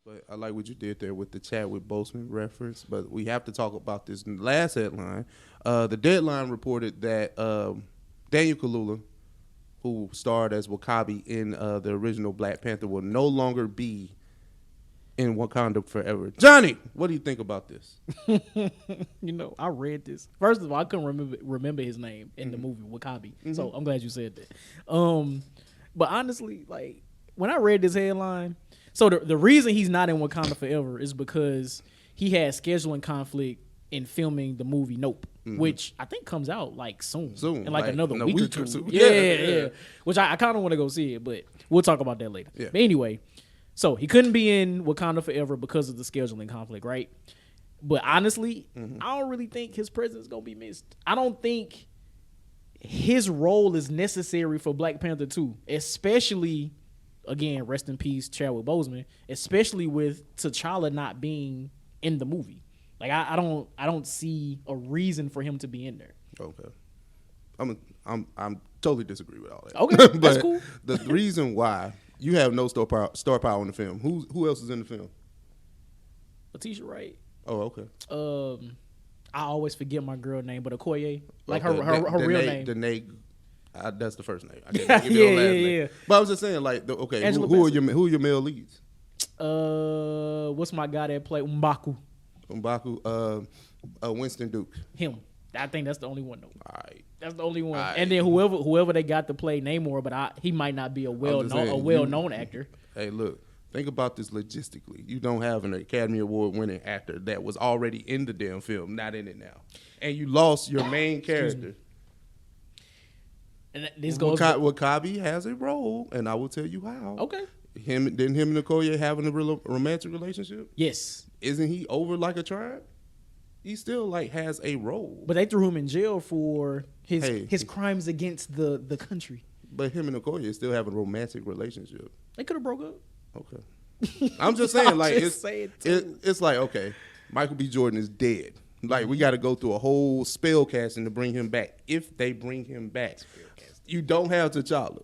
But I like what you did there with the Chadwick Boseman reference. But we have to talk about this last headline. The Deadline reported that Daniel Kaluuya, who starred as Wakabi in the original Black Panther, will no longer be in Wakanda Forever. Johnny, what do you think about this? I read this. First of all, I couldn't remember his name in the movie Wakabi. So I'm glad you said that. But honestly, like when I read this headline, so the reason he's not in Wakanda Forever is because he had scheduling conflict in filming the movie Nope, which I think comes out like soon in like another week or two. Yeah. Which I kind of want to go see it, but we'll talk about that later. Yeah. But anyway, so he couldn't be in Wakanda Forever because of the scheduling conflict, right? But honestly, I don't really think his presence is gonna be missed. I don't think his role is necessary for Black Panther 2, especially. Again, rest in peace, Chadwick Boseman. Especially with T'Challa not being in the movie, like I don't see a reason for him to be in there. Okay, I'm totally disagree with all that. Okay, but that's cool. The reason why you have no star power in the film. Who else is in the film? Letitia Wright. Oh, okay. I always forget my girl name, but Okoye, like her real name. Danae. That's the first name. I can't give you the last name. But I was just saying, like, okay, who are your male leads? What's my guy that played M'Baku? Winston Duke. Him. I think that's the only one though. All right. That's the only one. And then whoever they got to play Namor, but he might not be a well-known actor. Hey, look. Think about this logistically. You don't have an Academy Award winning actor that was already in the damn film, not in it now, and you lost your main character. And this goes. Wakabi has a role, and I will tell you how. Okay. Didn't him and Okoye having a real romantic relationship? Yes. Isn't he over like a tribe? He still like has a role. But they threw him in jail for his crimes against the country. But him and Okoye still have a romantic relationship. They could have broke up. Okay. I'm just saying, like it's like, okay, Michael B. Jordan is dead. Like we got to go through a whole spell casting to bring him back. If they bring him back, you don't have T'Challa.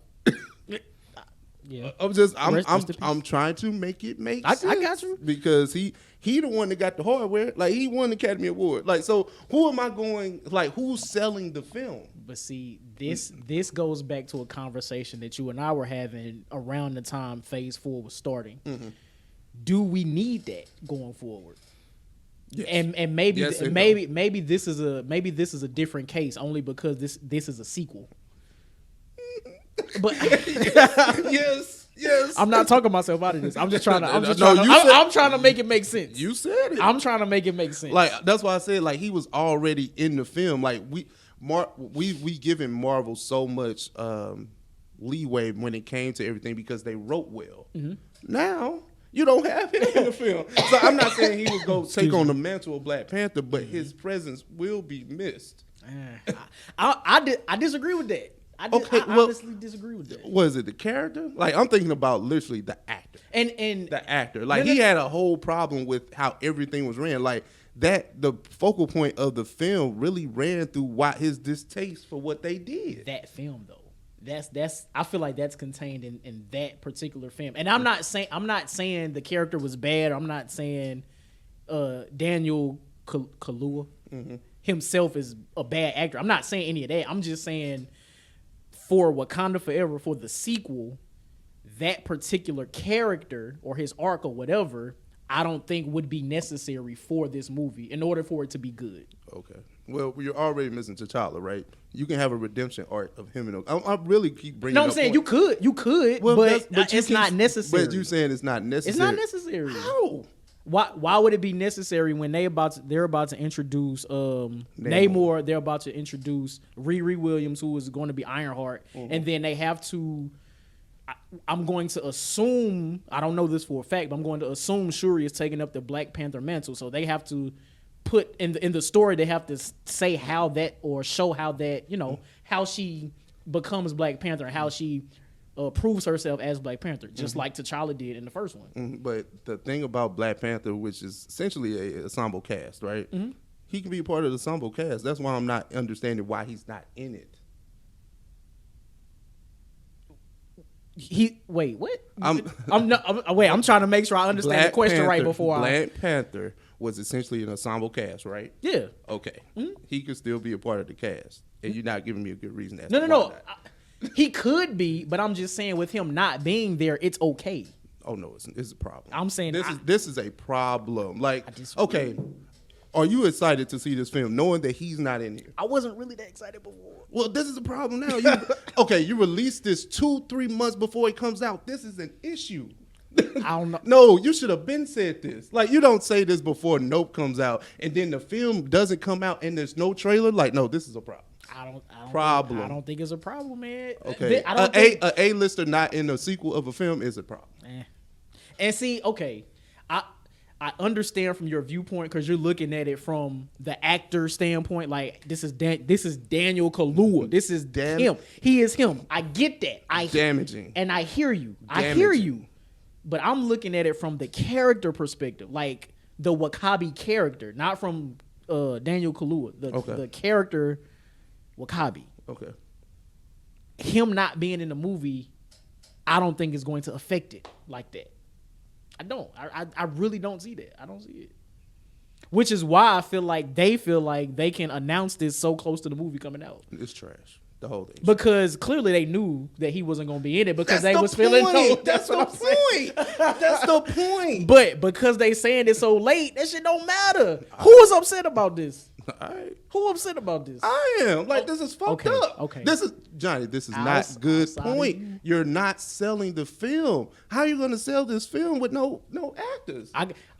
Yeah, I'm trying to make it make sense. I got you because he the one that got the hardware. Like he won the Academy Award. Like so, who am I going? Like who's selling the film? But see, this goes back to a conversation that you and I were having around the time Phase 4 was starting. Do we need that going forward? Yes. And maybe maybe this is a different case only because this is a sequel. But yes. I'm not talking myself out of this. I'm just trying to. I'm trying to make it make sense. You said it. I'm trying to make it make sense. Like that's why I said like he was already in the film. Like we given Marvel so much leeway when it came to everything because they wrote well. Now you don't have him in the film. So I'm not saying he was going to take on the mantle of Black Panther, but his presence will be missed. I disagree with that. I honestly disagree with that. Was it the character? Like I'm thinking about literally the actor. And the actor. Like he had a whole problem with how everything was ran. Like that the focal point of the film really ran through his distaste for what they did. That film though. That's I feel like that's contained in that particular film. And I'm not saying the character was bad. I'm not saying Daniel Kaluuya himself is a bad actor. I'm not saying any of that. I'm just saying for Wakanda Forever, for the sequel, that particular character or his arc or whatever, I don't think would be necessary for this movie in order for it to be good. Okay. Well, you're already missing T'Challa, right? You can have a redemption arc of him and I really keep bringing. No, I'm saying you could, well, but it's not necessary. But you saying it's not necessary? It's not necessary. How? Why would it be necessary when they're about to introduce Namor? They're about to introduce Riri Williams, who is going to be Ironheart, and then they have to. I'm going to assume, I don't know this for a fact, but I'm going to assume Shuri is taking up the Black Panther mantle, so they have to put in the story. They have to say how that or show how that how she becomes Black Panther and how she proves herself as Black Panther, just like T'Challa did in the first one. But the thing about Black Panther, which is essentially a ensemble cast, right? He can be a part of the ensemble cast. That's why I'm not understanding why he's not in it. Wait, what? I'm trying to make sure I understand Black the question Panther, right before Black Panther was essentially an ensemble cast, right? Yeah. Okay. He could still be a part of the cast, and you're not giving me a good reason. No. He could be, but I'm just saying with him not being there, it's okay. Oh no, it's a problem. I'm saying this is a problem. Like, okay, are you excited to see this film knowing that he's not in here? I wasn't really that excited before. Well, this is a problem now. You released this 2-3 months before it comes out. This is an issue. I don't know. No, you should have been said this. Like, you don't say this before Nope comes out, and then the film doesn't come out and there's no trailer. Like, no, this is a problem. I don't think it's a problem, man. Okay, a A-lister not in a sequel of a film is a problem. And see, okay, I understand from your viewpoint because you're looking at it from the actor standpoint. Like, this is Daniel Kaluuya. This is him. He is him. I get that. Damaging. And I hear you. Damaging. I hear you. But I'm looking at it from the character perspective, like the Wakabi character, not from Daniel Kaluuya. The character Wakabi. Okay. Him not being in the movie, I don't think is going to affect it like that. I don't. I really don't see that. I don't see it. Which is why I feel like they can announce this so close to the movie coming out. It's trash. The whole thing. Because clearly they knew that he wasn't going to be in it because they was feeling no. That's the point. That's the point. But because they saying it so late, that shit don't matter. Who is upset about this? Who upset about this? I am. Like, this is fucked up. Okay. This is Johnny. This is not good point. You're not selling the film. How are you going to sell this film with no actors?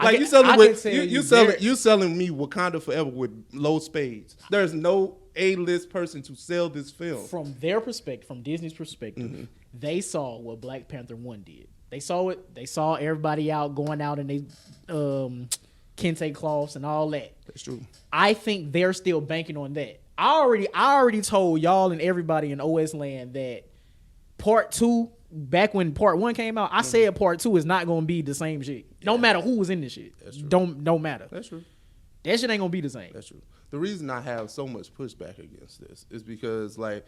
You selling me Wakanda Forever with low spades. There's no A-list person to sell this film. From their perspective, from Disney's perspective, they saw what Black Panther 1 did. They saw it. They saw everybody out going out in they kente cloths and all that. That's true. I think they're still banking on that. I already told y'all and everybody in OS land that part 2, back when part 1 came out, I said part 2 is not gonna be the same shit. No matter who was in this shit. That's true. Don't matter. That's true. That shit ain't gonna be the same. That's true. The reason I have so much pushback against this is because, like,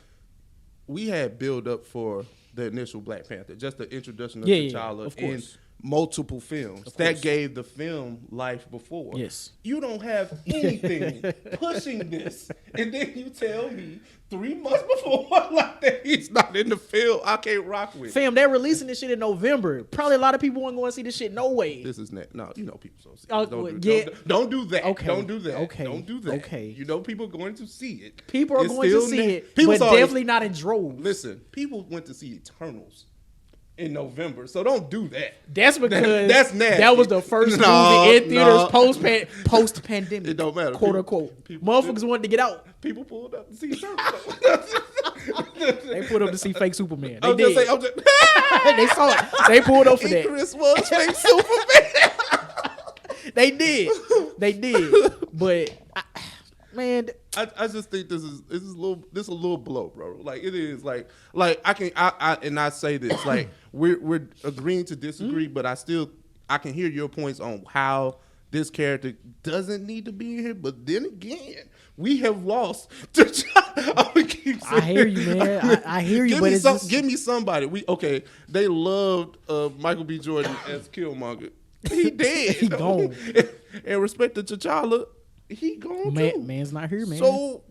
we had build up for the initial Black Panther, just the introduction of T'Challa in multiple films. That gave the film life before. Yes. You don't have anything pushing this, and then you tell me 3 months before like that he's not in the film. I can't rock with. Fam, they're releasing this shit in November. Probably a lot of people weren't going to see this shit. No way. This is not. No, you know people so see. Don't do that. Okay. Don't do that. Okay. Don't do that. Okay. You know people are going to see it. People are going to see it, but definitely not in droves. Listen, people went to see Eternals in November, so don't do that. That's because that's nasty. That was the first movie in theaters post pandemic. It don't matter, quote unquote. Motherfuckers wanted to get out. People pulled up to see Eternals. They pulled up to see fake Superman. They did. They saw it. They pulled up for that. Chris was fake Superman. They did. But man, I just think this is a little blow, bro. Like, it is like I say this, like, we're agreeing to disagree, but I can hear your points on how this character doesn't need to be in here. But then again, we have lost. I hear you, man. I hear you, but give me somebody. They loved Michael B. Jordan as Killmonger. He dead. He gone. And respect to T'Challa, he gone too. Man's not here, man. So,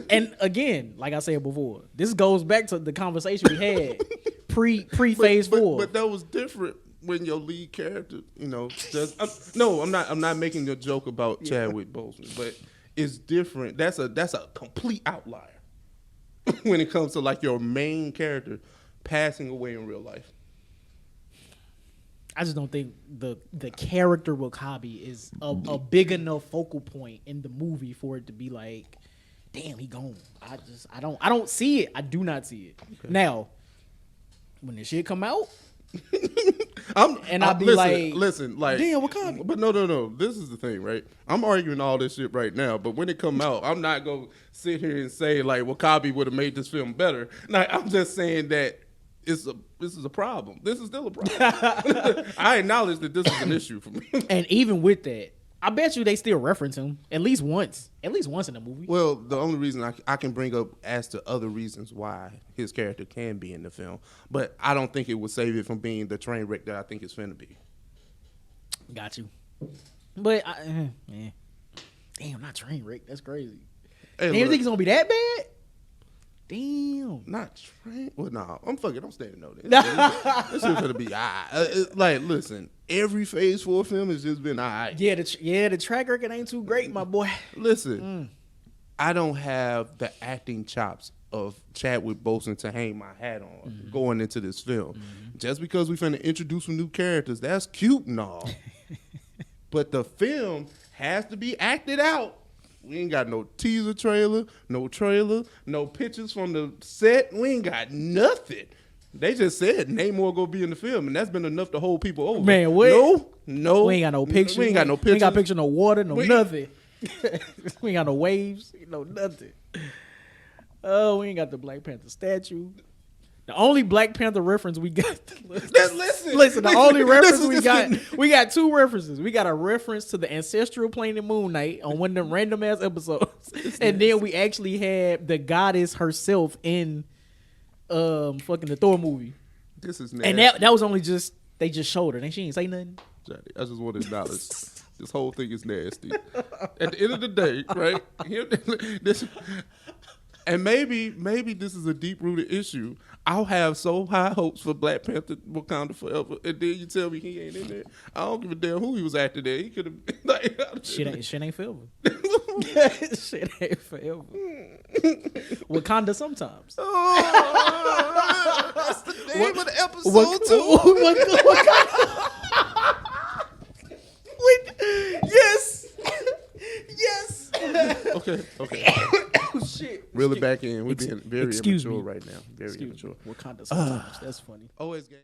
and again, like I said before, this goes back to the conversation we had pre phase 4. But that was different when your lead character, I'm not making a joke about Chadwick Boseman, but it's different. That's a complete outlier when it comes to, like, your main character passing away in real life. I just don't think the character Wakabi is a big enough focal point in the movie for it to be like, damn, he gone. I don't see it. I do not see it. Okay. Now, when this shit come out, I'll be listen, damn, Wakabi. But no. This is the thing, right? I'm arguing all this shit right now, but when it come out, I'm not gonna sit here and say like Wakabi would have made this film better. Like, I'm just saying that this is a problem. This is still a problem. I acknowledge that this is an issue for me. And even with that, I bet you they still reference him at least once in the movie. Well, the only reason I can bring up as to other reasons why his character can be in the film, but I don't think it would save it from being the train wreck that I think it's finna be. Got you. But damn, not train wreck. That's crazy. Hey, Damn, you think it's gonna be that bad? Damn. Not train. Well, no, I'm standing on this. This is gonna be like, listen, every Phase 4 film has just been alright. Yeah, the track record ain't too great, my boy. Listen, I don't have the acting chops of Chadwick Boseman to hang my hat on going into this film. Just because we finna introduce some new characters, that's cute and all. But the film has to be acted out. We ain't got no teaser trailer, no pictures from the set. We ain't got nothing. They just said Namor gonna be in the film, and that's been enough to hold people over. Man, what? No. We ain't got no pictures. We ain't got no pictures. We ain't got picture, no water, no nothing. We ain't got no waves, no nothing. Oh, we ain't got the Black Panther statue. The only Black Panther reference we got. Listen, the only reference we got two references. We got a reference to the ancestral plane in Moon Knight on one of them random ass episodes, and then we actually had the goddess herself in fucking the Thor movie. This is nasty. And that was only just they just showed her, and she ain't say nothing. Johnny, I just want to acknowledge this whole thing is nasty. At the end of the day, right? And maybe this is a deep-rooted issue. I'll have so high hopes for Black Panther Wakanda Forever, and then you tell me he ain't in there. I don't give a damn who he was acting there. He could have like shit ain't forever. Shit ain't forever. Wakanda sometimes. Oh, that's the name of the episode too. Yes. Yes. Okay. Oh, shit. Reel it back in. We're being very immature right now. Very immature. Wakanda sometimes. That's funny. Always.